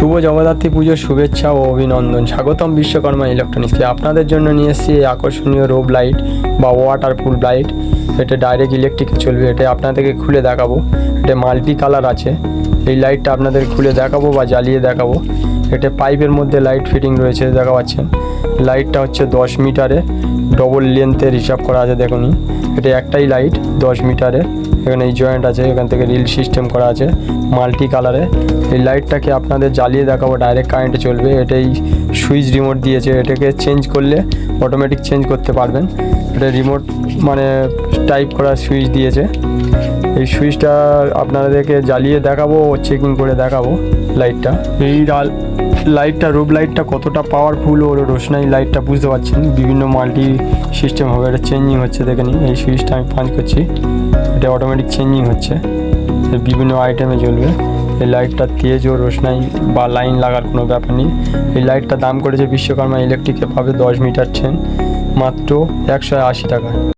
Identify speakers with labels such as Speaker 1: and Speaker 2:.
Speaker 1: শুভ জগদ্ধাত্রী পুজোর শুভেচ্ছা ও অভিনন্দন। স্বাগতম বিশ্বকর্মা ইলেকট্রনিক্সকে। আপনাদের জন্য নিয়ে এসেছি এই আকর্ষণীয় রোব লাইট বা ওয়াটারপ্রুফ লাইট। এটা ডাইরেক্ট ইলেকট্রিকে চলবে। এটা আপনাদেরকে খুলে দেখাবো। এটা মাল্টি কালার আছে। এই লাইটটা আপনাদের খুলে দেখাবো বা জ্বালিয়ে দেখাবো। এটা পাইপের মধ্যে লাইট ফিটিং রয়েছে, দেখা পাচ্ছেন। লাইটটা হচ্ছে 10 মিটারে, ডবল লেন্থের হিসাব করা আছে। দেখুন, এটা একটাই লাইট 10 মিটারে। এখানে এই জয়েন্ট আছে, এখান থেকে রিল সিস্টেম করা আছে মাল্টি কালারে। এই লাইটটাকে আপনাদের জ্বালিয়ে দেখাবো, ডাইরেক্ট কারেন্টে চলবে। এটাই সুইচ রিমোট দিয়েছে, এটাকে চেঞ্জ করলে অটোমেটিক চেঞ্জ করতে পারবেন। এটা রিমোট মানে টাইপ করা সুইচ দিয়েছে। এই সুইচটা আপনাদেরকে জ্বালিয়ে দেখাবো ও চেকিং করে দেখাবো লাইটটা। এই লাইটটা রুব লাইটটা কতটা পাওয়ারফুল ও রোশনাই লাইটটা বুঝতে পারছেন। বিভিন্ন মাল্টি সিস্টেম হবে, এটা চেঞ্জিং হচ্ছে। দেখে নিন, এই সুইচটা আমি পাঞ্চ করছি, এটা অটোমেটিক চেঞ্জিং হচ্ছে, বিভিন্ন আইটেমে জ্বলবে। এই লাইটটা তেজ ও রোশনাই বা লাইন লাগার কোনো ব্যাপার নেই। এই লাইটটা দাম করেছে বিশ্বকর্মা ইলেকট্রিকে, পাবে 10 মিটার চেন মাত্র 180 টাকা।